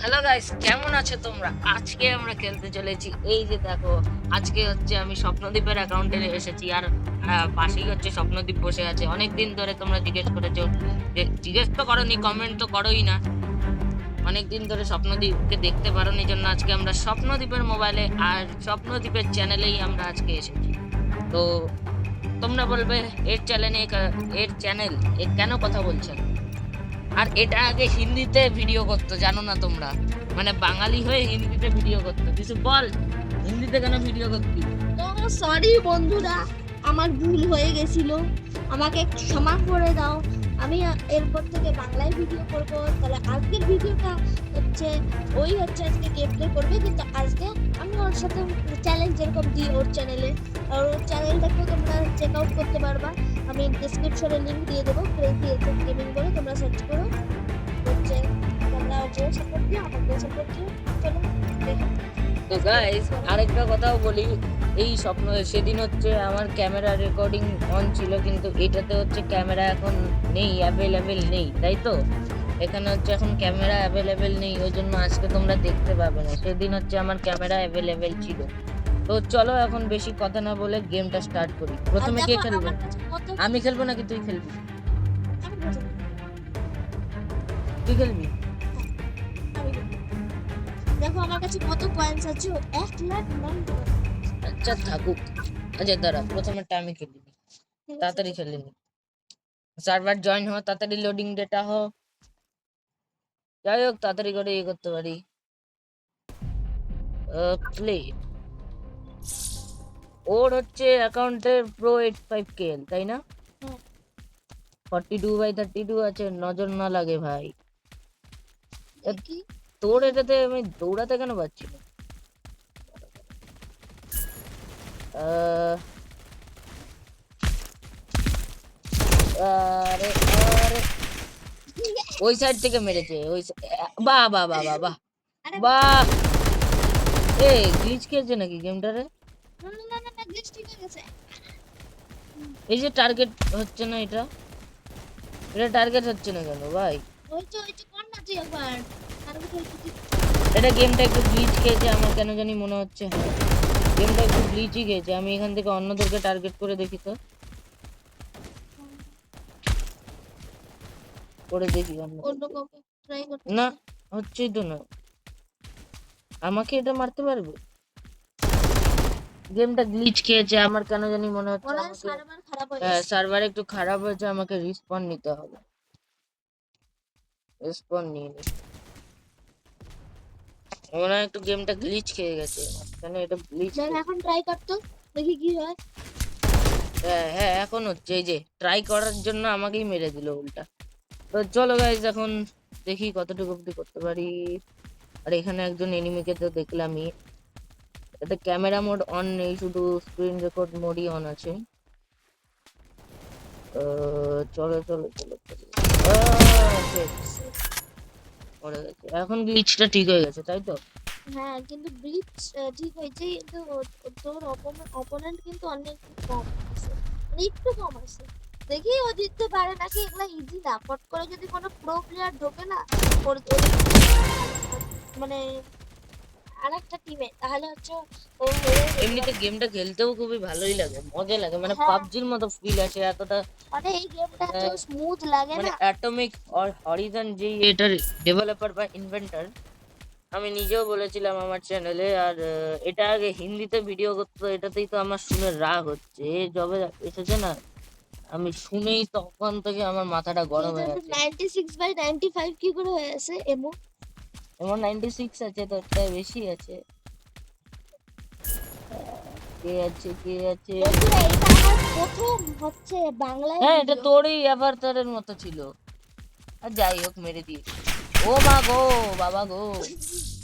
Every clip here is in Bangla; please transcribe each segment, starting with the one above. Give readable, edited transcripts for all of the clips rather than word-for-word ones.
হ্যালো গাইস, কেমন আছো তোমরা? আজকে আমরা খেলতে চলেছি। এই যে দেখো, আজকে হচ্ছে আমি স্বপ্নদ্বীপের অ্যাকাউন্টে এসেছি। আর পাশেই হচ্ছে স্বপ্নদ্বীপ বসে আছে। অনেকদিন ধরে তোমরা জিজ্ঞেস করেছো, যে জিজ্ঞেস তো করোনি, কমেন্ট তো করোই না। অনেকদিন ধরে স্বপ্নদ্বীপকে দেখতে পারোনি জন্য আজকে আমরা স্বপ্নদ্বীপের মোবাইলে আর স্বপ্নদ্বীপের চ্যানেলেই আমরা আজকে এসেছি। তো তোমরা বলবে, এর চ্যানেল এ কেন কথা বলছে না? আর এটা আগে হিন্দিতে ভিডিও করতো, জানো না তোমরা? মানে বাঙালি হয়ে হিন্দিতে ভিডিও করতো। কিছু বল, হিন্দিতে কেন ভিডিও করতি? তো সরি বন্ধুরা, আমার ভুল হয়ে গেছিল, আমাকে একটু ক্ষমা করে দাও। আমি এরপর থেকে বাংলায় ভিডিও করব। তাহলে আজকের ভিডিওটা হচ্ছে আজকে গেম প্লে করবে, কিন্তু আজকে আমি ওর সাথে চ্যালেঞ্জ যেরকম দিই ওর চ্যানেলে, আর ওর চ্যানেলটাকেও তোমরা চেক আউট করতে পারবা। আমি ডেসক্রিপশনে লিংক দিয়ে দেবো, ক্রেজি এসএস গেমিং বলে তোমরা সার্চ করো। হচ্ছে তোমরা ওকেও সাপোর্ট দিও, আমাকেও সাপোর্ট দিও। চলো দেখি। তো গাইস, আরেকটা কথাও বলি। এই স্বপ্ন সেদিন হচ্ছে আমার ক্যামেরা রেকর্ডিং অন ছিল, কিন্তু এটাতে হচ্ছে ক্যামেরা এখন নেই, অ্যাভেলেবেল নেই, তাই তো? এখানে হচ্ছে এখন ক্যামেরা অ্যাভেলেবেল নেই, ওই জন্য আজকে তোমরা দেখতে পাবে না। সেদিন হচ্ছে আমার ক্যামেরা অ্যাভেলেবেল ছিল। তো চলো এখন বেশি কথা না বলে গেমটা স্টার্ট করি। আর প্রথমে কে দেখো খেলবে? আমার কাছে কত আমি খেলবো নাকি তুই খেলবি? আমি প্রথমে তুই খেলবি? আমি দেখো আমার কাছে কত কয়েন্স আছে, 1,09,000। আচ্ছা থাকুক। আচ্ছা দাঁড়া, প্রথমেরটা আমি খেলি, ঠিক আছে, তাড়াতাড়ি খেলে নি। সার্ভার জয়েন হো, তাড়াতাড়ি লোডিং ডেটা হো। যাই হোক, তাড়াতাড়ি করে ইয়ে করতে পারি। প্লে। ওর হচ্ছে অ্যাকাউন্টে প্রো 85 KL, তাই না? হ্যাঁ 42/32 আছে, নজর না লাগে ভাই। দেখি। তোর এটাতে আমি দৌড়াতে কেন পাচ্ছি না? আহ, আরে আরে, ওই সাইড থেকে মেরেছে। বাহ বাহ বাহ বাহ বাহ আরে বাহ। এ গ্লিচ খেলছে নাকি গেমটারে? না না না না না, গ্লিচ ঠিক হয়ে গেছে। এই যে টার্গেট হচ্ছে না, এটা টার্গেট হচ্ছে না কেন ভাই? ওই তো কর না তুই একবার। আর কোথায় তুই? এটা গেমটা একটু গ্লিচ খেয়েছে আমার কেন জানি মনে হচ্ছে। হ্যাঁ, গেমটা একটু গ্লিচই খেয়েছে। আমি এখান থেকে অন্যদেরকে টার্গেট করে দেখি তো, করে দেখি অন্য অন্যদেরকে। কাউকে ট্রাই না, করতেছি। হচ্ছেই তো না। আমাকে এটা মারতে পারবে? গেমটা গ্লিচ খেয়েছে আমার কেন জানি মনে হচ্ছে। ওরা আমাকে সার্ভার খারাপ হয়ে গেছে। সার্ভার একটু খারাপ হয়েছে, আমাকে রিস্পন নিতে হবে। রিস্পন নিয়ে নি। মনে হয় একটু গেমটা গ্লিচ খেয়ে গেছে, কেন এটা গ্লিচ দেখ খেয়েছে। এখন ট্রাই কর তো, দেখি কি হয়। হ্যাঁ হ্যাঁ, এখন হচ্ছে। এই যে ট্রাই করার জন্য আমাকেই মেরে দিল উল্টা। তো চলো গাইজ, এখন দেখি কতটুকু অব্দি করতে পারি। আর এখানে একজন এনিমিকে তো দেখলামই। এতে ক্যামেরা মোড অন নেই, শুধু স্ক্রিন রেকর্ড মোডই অন আছে। চলো চলো চলো চলো। শেষ, পড়ে গেছে। এখন গ্লিচটা ঠিক হয়ে গেছে, তাই তো? হ্যাঁ কিন্তু ব্রিজ ঠিক হয়েছে, কিন্তু তোর অপোনেন্ট কিন্তু অনেক কম আছে, মানে একটু কম আছে। দেখি ও জিততে পারে নাকি। এগুলা ইজি না, পট করে যদি কোনো প্রো প্লেয়ার ঢোকে না মানে আরেকটা টিমে, তাহলে হচ্ছে ও হেরে যেতে এমনিতে পারে। গেমটা খেলতেও খুবই ভালোই লাগে, মজা লাগে, মানে হ্যাঁ পাবজির মতো ফিল আসে এতটা। মানে এই গেমটা এত আহ, স্মুথ লাগে মানে না। অ্যাটমিক হরিজন যে এটার ডেভেলপার বা ইনভেন্টর, আমি নিজেও বলেছিলাম আমার চ্যানেলে। আর এটা আগে হিন্দিতে ভিডিও করতো, এটাতেই তো আমার শুনে রাগ হচ্ছে। যবে এসেছে না, আমি শুনেই তখন থেকে আমার মাথাটা গরম হয়ে কিন্তু আছে। 96/95 কি করে হয়ে আছে এমো? এমন 96 আছে, তো তাই বেশি আছে। কে আছে কে আছে? বন্ধুরা এটা আমার প্রথম হচ্ছে বাংলায় হ্যাঁ, এটা ভিডিও। তোরই অ্যাভাতারের মতো ছিল। আর যাই হোক, মেরে দিয়েছি। ও মা গো, বাবা গো,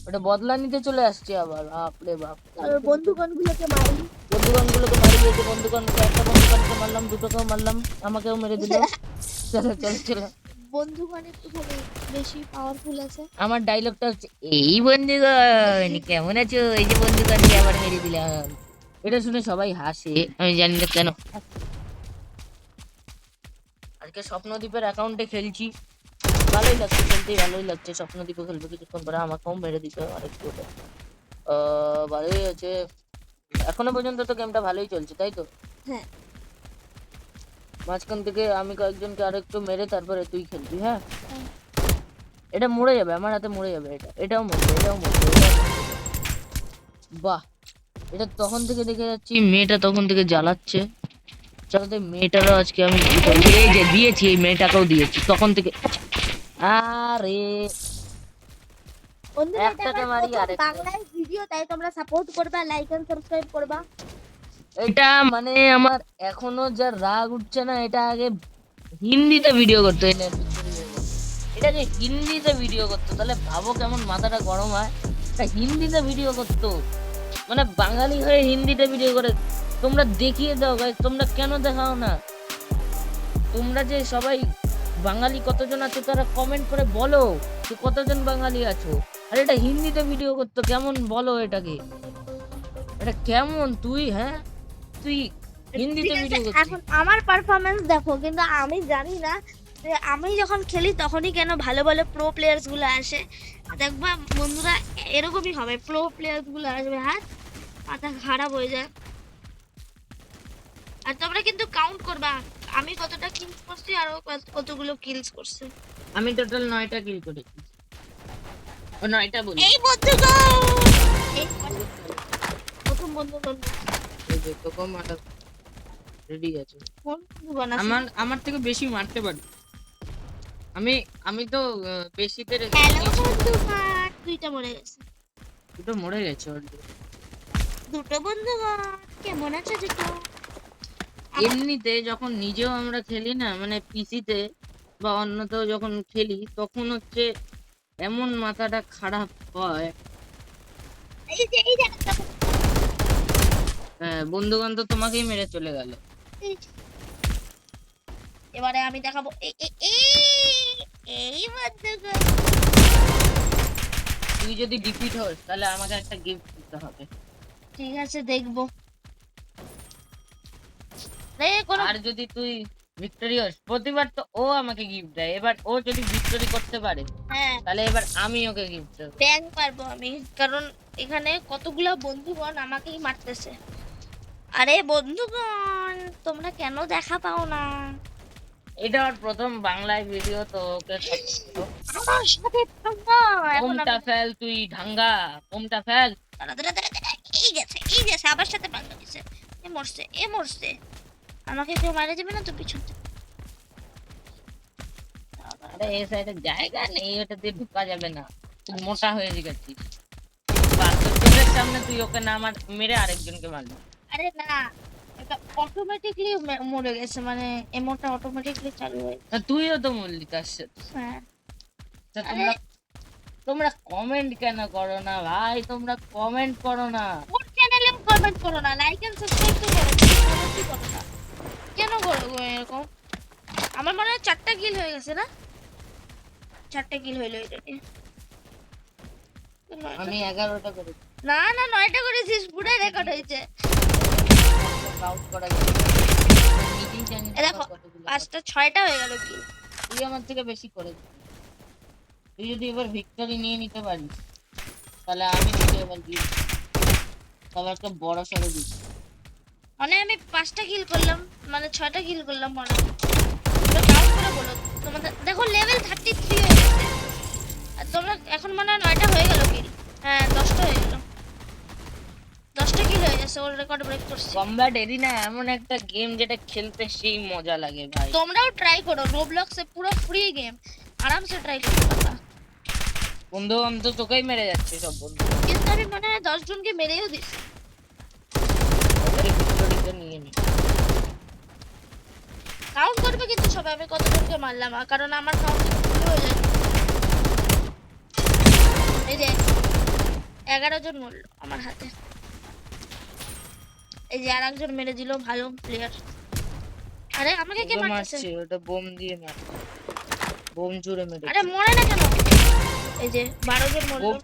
ওটা বদলা নিতে চলে আসছে আবার। বাপরে বাপ, আর বন্ধুগণ গুলোকে মারি। বন্ধুগণগুলোকে মারি দিয়েছে। বন্ধুগণকে, একটা বন্ধুগণকে মারলাম, দুটোকেও মারলাম, আমাকেও মেরে দিল। চলো চলো চলো। বন্ধুগণ একটুখানি বেশি পাওয়ারফুল আছে। আমার ডায়লগটা হচ্ছে, এই বন্ধুগণ কেমন আছো, এই যে বন্ধুগণকে আবার মেরে দিলাম। এটা শুনে সবাই হাসে, আমি জানি না কেন। আজকে স্বপ্নদ্বীপের অ্যাকাউন্টে খেলছি। ভালোই লাগছে, খেলতেই ভালোই লাগছে। স্বপ্নদীপও খেলবে কিছুক্ষণ পরে, আমাকেও মেরে দিতে হবে আরেকটু ওটা। ভালোই আছে এখনো পর্যন্ত, তো গেমটা ভালোই চলছে তাই তো? হ্যাঁ মাঝখান থেকে আমি কয়েকজনকে আরেকটু মেরে তারপরে তুই খেলবি, হ্যাঁ? হ্যাঁ। এটা মরে যাবে, আমার হাতে মরে যাবে। এটাও মরবে, এটাও মরবে, এটাও মরবে। বাহ, এটা তখন থেকে দেখে যাচ্ছি মেয়েটা তখন থেকে জ্বালাচ্ছে। চালাতে মেয়েটারও আজকে আমি কি করবো, এই যে দিয়েছি, এই মেয়েটাকেও দিয়েছি তখন থেকে। আরে বন্ধুরা এটা একটাকে আমার মারি প্রথম আরেকটা। বাংলায় ভিডিও, তাই তোমরা সাপোর্ট করবা, লাইক এন্ড সাবস্ক্রাইব করবা। এটা মানে আমার এখনো যা রাগ উঠছে না, এটা আগে হিন্দিতে ভিডিও করতো। এটা যে হিন্দিতে ভিডিও করতো, তাহলে ভাবো কেমন মাথাটা গরম হয়। এটা হিন্দিতে ভিডিও করতো, মানে বাঙালি হয়ে হিন্দিতে ভিডিও করে। তোমরা দেখিয়ে দাও ভাই, তোমরা কেন দেখাও না? তোমরা যে সবাই বাঙালি কতজন আছো তারা কমেন্ট করে বলো যে কতজন বাঙালি আছো। আর এটা হিন্দিতে ভিডিও করতো, কেমন বলো এটাকে? এটা কেমন তুই, হ্যাঁ তুই হিন্দিতে ঠিক আছে, ভিডিও করছিস? এখন আমার পারফরমেন্স দেখো, কিন্তু আমি জানি না যে আমি যখন খেলি তখনই কেন ভালো ভালো প্রো প্লেয়ার্স গুলো আসে। দেখবা বন্ধুরা, এরকমই হবে, প্রো প্লেয়ার্স গুলো আসবে, হ্যাঁ মাথা খারাপ হয়ে যায়। আর তোমরা কিন্তু কাউন্ট করবা আমি কতটা কিলস করছি আর ও কতগুলো কিলস করছে। আমি টোটাল 9টা কিল করেছি। ও 9টা বলি, এই বন্ধুগণ, এই প্রথম বন্ধুগণ, এই যে তোকে মারা রেডি আছে। কোন বন্ধুগণ আছে? আমার থেকে বেশি মারতে পারি। আমি আমি তো বেশিতে হ্যালো বন্ধুগণ, দুইটা মরে গেছে। দুটো মরে গেছে already। দুটো বন্ধুগণ, কেমন আছে দুটো? এমনিতে যখন নিজেও আমরা খেলি না, মানে পিসিতে বা অন্যতেও যখন খেলি, তখন হচ্ছে এমন মাথাটা খারাপ হয়। এই যে বন্ধু বান্ধব তোমাকেই মেরে চলে গেল। এবারে আমি দেখাবো এই বন্ধুগণ। তুই যদি ডিফিট হোস তাহলে আমাকে একটা গিফট দিতে হবে। ঠিক আছে, দেখবো। রে কোনো আর যদি তুই ভিক্টরি হোস, প্রতিবার তো ও আমাকে গিফট দেয়, এবার ও যদি ভিক্টরি করতে পারে হ্যাঁ তাহলে এবার আমি ওকে গিফট দেবো। ব্যাংক পারবো আমি, কারণ এখানে কতগুলো বন্ধুগণ আমাকেই মারতেছে। আরে বন্ধুগণ, তোমরা কেন দেখা পাও না? এটা ওর প্রথম বাংলায় ভিডিও, তো ওকে আমার সাথে তোমরা এখন ওমটা ফেল, তুই ঢাঙ্গা ওমটা ফেল। এই গেছে আবার সাথে পাল্টা দিছে। এ মরছে। আমাকে কেউ মারা যাবে না তো পিছন থেকে? আরে এই সাইডে জায়গা নেই, ওটা দিয়ে ঢুকা যাবে না, তুই মোটা হয়ে গেছিস। তোদের সামনে তুই ওকে না মেরে আরেকজনকে মারলি। আরে না, এটা অটোমেটিকলি মরে গেছে, মানে এমোটা অটোমেটিকলি চালু হয়ে গেছে। তুইও তো মরলি তার সাথে। হ্যাঁ তা আরে তোমরা কমেন্ট কেন করো না ভাই? তোমরা কমেন্ট করো না। ওর চ্যানেলে কমেন্ট করো না, লাইক এন্ড সাবস্ক্রাইব তো করো, কমেন্টই করো না। কেন করো গো এরকম? আমার মনে হয় 4টা কিল হয়ে গেছে না? 4টা কিল হইলো এটাকে। আমি 11টা করেছি। না না, 9টা করেছিস, পুরো রেকর্ড হয়েছে। কাউন্ট করা যাবে না। আমি নিজেই জানি না এ দেখো, কতগুলো 5টা 6টা হয়ে গেল কি। তুই আমার থেকে বেশি করেছিস। তুই যদি এবার ভিক্টরি নিয়ে নিতে পারিস তাহলে আমি তোকে এবার দিই, তবে একটা বড় সড়ো দিই। মানে আমি 5টা কিল করলাম, মানে 6টা কিল করলাম মনে হয়। তোমরা কাউন্ট করে বলো। তোমাদের দেখো লেভেল 33 হয়ে গেছে, আর তোমরা এখন মনে হয় 9টা হয়ে গেল কিল। হ্যাঁ 10টা হয়ে গেল, 10টা কিল হয়ে গেছে, ওর রেকর্ড ব্রেক করছে। কমব্যাট এরিনা এমন একটা গেম যেটা খেলতে সেই মজা লাগে ভাই। তোমরাও ট্রাই করো, রোবলক্সে পুরো ফ্রি গেম, আরামসে ট্রাই করতে পারবা। বন্ধু বান্ধব তোকেই মেরে যাচ্ছে সব বন্ধু, কিন্তু আমি মনে হয় 10 জনকে মেরেও দিছি। ওদের ভিক্টরিতে নিয়ে নি। কাউন্ট করবে কিন্তু সবাই আমি কতজনকে মারলাম, কারণ আমার কাউন্ট ভুল হয়ে যায়। এই যে 11 জন মরলো আমার হাতে। এই যে আরেকজন মেরে দিল, ভালো প্লেয়ার। আরে আমাকে কে ওকে মারতেছে? মারছে, ওটা বোম দিয়ে মার, বোম জুড়ে মেরে। আরে মরে না কেন? এই যে 12 জন মরলো,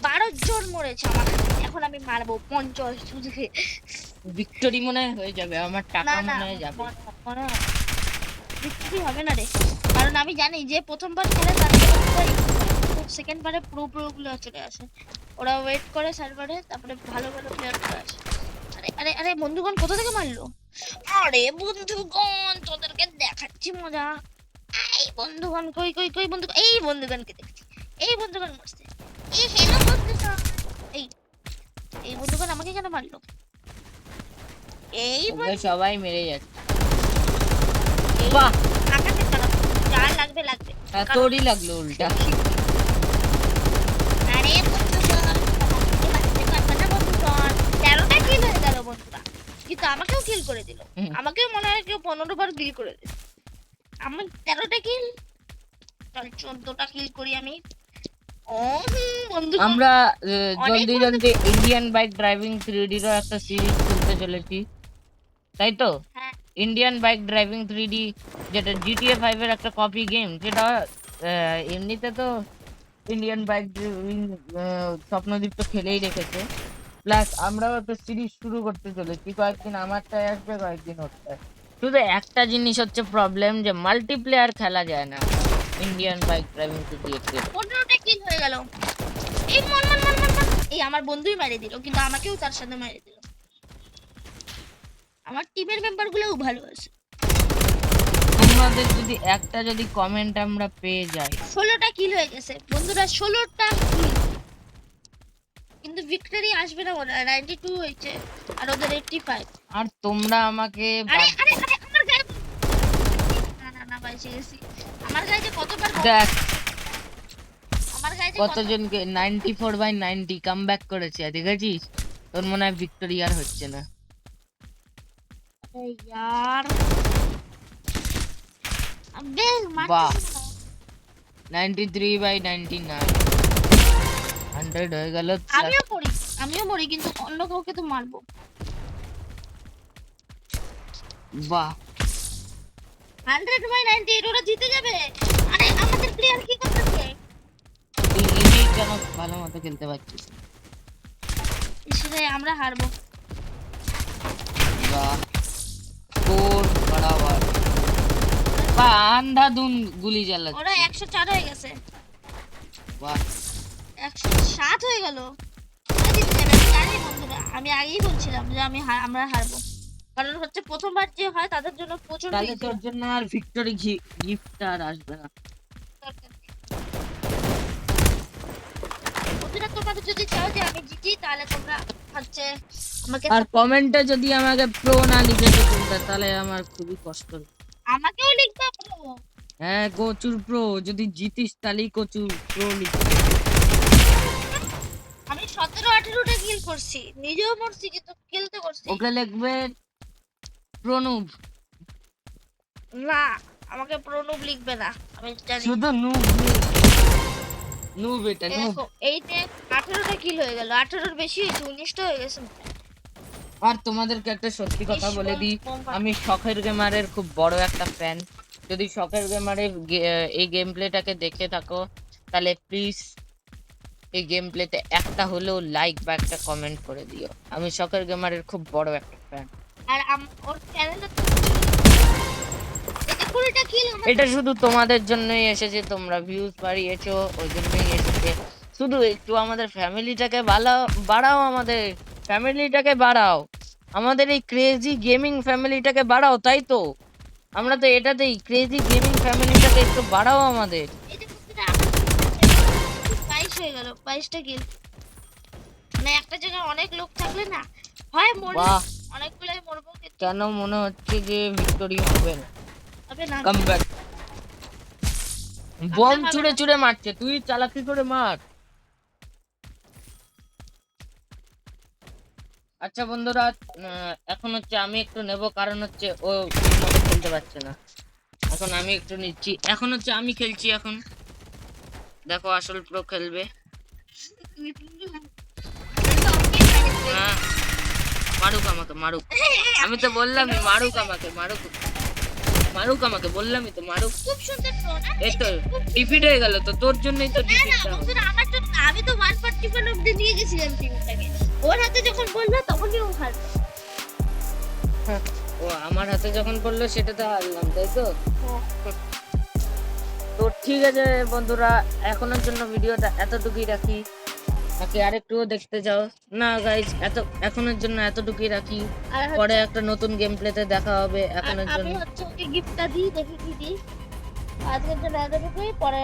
12 জন মরেছে আমার হাতে। এখন আমি মারবো 50 জনকে। ভিক্টরি মনে হয় হয়ে যাবে, আমার টাকা না না, মনে হয় যাবে। মনে হয় না। victory হবে না রে, কারণ আমি জানি যে প্রথমবার খেলে তার সেকেন্ড বারে প্রো গুলো চলে আসে, ওরা ওয়েট করে সার্ভারে, তারপরে ভালো ভালো প্লেয়ার চলে আসে। আরে আরে আরে বন্ধুগণ কোথা থেকে মারলো? আরে বন্ধুগণ তোদেরকে দেখাচ্ছি মজা। এই বন্ধুগণ কই কই কই বন্ধুগণ, এই বন্ধুগণকে দেখছি, এই বন্ধুগণ মারছে, এই হেলো বন্ধুগণ, এই এই বন্ধুগণ আমাকে কেন মারলো? এই ওকে সবাই মেরে যাচ্ছে। বাহ, আকাশে চালাবো, যা লাগবে লাগবে। তোরই লাগলো উল্টা। আরে বন্ধুগণ বাঁচতে পারবে না বন্ধুগণ, 13টা কিল হয়ে গেল বন্ধুরা, কিন্তু আমাকেও কিল করে দিল। আমাকেও মনে হয় কেউ 15 বার কিল করে দিল, আমার 13টা কিল, চল 14টা কিল করি আমি। ও বন্ধুগণ আমরা অনেক জলদি জলদি ইন্ডিয়ান বাইক ড্রাইভিং 3D র একটা সিরিজ খুলতে চলেছি, তাই তো? হ্যাঁ ইন্ডিয়ান বাইক ড্রাইভিং 3D, যেটা GTA 5 এর একটা কপি গেম, যেটা এমনিতে তো ইন্ডিয়ান বাইক ড্রাইভিং স্বপ্নদীপ তো খেলেই রেখেছে, প্লাস আমরাও একটা সিরিজ শুরু করতে চলেছি। কয়েকদিন আমারটাই আসবে, কয়েকদিন ওরটায়। শুধু একটা জিনিস হচ্ছে প্রবলেম, যে মাল্টিপ্লেয়ার খেলা যায় না ইন্ডিয়ান বাইক ড্রাইভিং 3D তে। 15টা কিল হয়ে গেল। এই মন মন মন মন মন, এই আমার বন্ধুই মেরে দিল, কিন্তু আমাকেও তার সাথে মেরে দিল। আমার টিমের মেম্বার গুলোও ভালো আছে। তোমাদের যদি কমেন্ট আমরা পেয়ে যাই। 16টা কিল হয়ে গেছে বন্ধুরা, 16টা কিল, কিন্তু ভিক্টরি আসবে না মনে হয়। 92 হয়েছে আর ওদের 85। আর তোমরা আমাকে আরে আরে আরে আমার গায়ে, না না না বাইসে গেছি। আমার গায়ে যে কতবার দেখ আমার গায়ে যে কতজনকে 94/90 কামব্যাক করেছে, দেখেছিস? তোর মনে হয় ভিক্টোরি আর হচ্ছে না। আরে यार আবে বাহ। মারছিস না। 93/99 100 হয়ে গেল। আমিও মরি কিন্তু অন্য কাউকে তো মারবো। বাহ, 100/98 ওরা জিতে যাবে। আরে আমাদের প্লেয়ার কি করতেছে? তুই নিজেই কেন ভালো মতো খেলতে পারছিস? ইসরে আমরা হারবো। বাহ, তোর বরাবর। বাহ, আন্ধাধুন গুলি চালাচ্ছে। ওরা 104 হয়ে গেছে, বাহ, 107 হয়ে গেল। ওরা জিতে যাবে আমি জানি বন্ধুরা, আমি আগেই বলছিলাম যে আমরা হারবো, কারণ হচ্ছে প্রথমবার যে হয় তাদের জন্য প্রচন্ড তাহলে easy তোর জন্য আর ভিক্টোরি গিফট আর আসবে না। দরকার নেই। বন্ধুরা তোমাদের যদি চাও যে আমি জিতি, তাহলে তোমরা হচ্ছে আমাকে আর কমেন্টে যদি আমাকে প্রো না লিখে তোমরা, তাহলে আমার খুবই কষ্ট হবে। আমাকেও লিখতে হবে। হ্যাঁ, কচুর প্রো, যদি জিতিস তাহলেই কচুর প্রো লিখবি। আমি 17-18টা কিল করছি, নিজেও মরছি কিন্তু খেলতে করছি। ওকে লিখবে প্রণব, না আমাকে প্রণব লিখবে না, আমি জানি। শুধু নুব। নুব এটা নুব। দেখো এইতে 18টা কিল হয়ে গেল, 18-এর বেশি হয়েছে, 19টা হয়ে গেছে। আর তোমাদেরকে একটা সত্যি কথা ইস, বলে দিই, বোম ফাটা। আমি শখের গেমারের খুব বড় একটা ফ্যান। যদি শখের গেমারের এই গেম প্লেটাকে দেখে থাকো, তাহলে প্লিজ এই গেম প্লেতে একটা হলেও লাইক বা একটা কমেন্ট করে দিও। আমি শখের গেমারের খুব বড় একটা ফ্যান। আর ওর চ্যানেলে 20টা কিল এটা শুধু তোমাদের জন্যই এসেছে, তোমরা ভিউজ বাড়িয়েছো ওই জন্যই এসেছে। শুধু একটু আমাদের ফ্যামিলিটাকে বাড়াও, আমাদের ফ্যামিলিটাকে বাড়াও, আমাদের এই ক্রেজি গেমিং ফ্যামিলিটাকে বাড়াও, তাই তো? আমরা তো এটাতেই ক্রেজি গেমিং ফ্যামিলিটাকে একটু বাড়াও আমাদের। এই যে 22 হয়ে গেল, 22টা কিল। মানে একটা জায়গায় অনেক লোক থাকলে না হয় মরবো, বাহ, অনেকগুলাই মরবো, কিন্তু কেন মনে হচ্ছে যে ভিক্টোরি হবে না? হবে না। কামব্যাক। বম ছুড়ে ছুড়ে মারছে, তুই চালাকি করে মার। আচ্ছা বন্ধুরা, এখন হচ্ছে আমি একটু নেব, কারণ হচ্ছে ও মতো খেলতে পারছে না। এখন আমি একটু নিচ্ছি, এখন হচ্ছে আমি খেলছি। এখন দেখো আসল প্রো খেলবে। হ্যাঁ, মারুক আমাকে, মারুক। আমি তো বললামই মারুক আমাকে, মারুক আমাকে বললামই তো, মারুক। খুব সুন্দর প্রো না? এই তো ডিফিট হয়ে গেল, তো তোর জন্যই তো না ডিফিটটা হলো। বন্ধুরা আমার জন্য না, আমি তো 141 অবধি নিয়ে গেছিলাম টিমটাকে, ওর হাতে যখন বললো তখনই ও হারবে। ও আমার হাতে যখন পড়লো সেটা তো হারলাম, তাই তো? হ্যাঁ। তো ঠিক আছে বন্ধুরা, এখনের জন্য ভিডিওটা এতটুকুই রাখি, নাকি আরেকটুও দেখতে যাও? না গাইজ, এখনের জন্য এতটুকুই রাখি। আর পরে একটা নতুন গেম প্লেতে দেখা হবে। এখনের আমি জন্য হচ্ছে ওকে গিফটটা দিই, দেখি কি দিই। আজকের জন্য এতটুকুই, পরে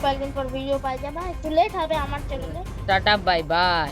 কয়েকদিন পর ভিডিও পাই যাবে, একটু লেট হবে আমার চ্যানেলে। Tata, bye bye.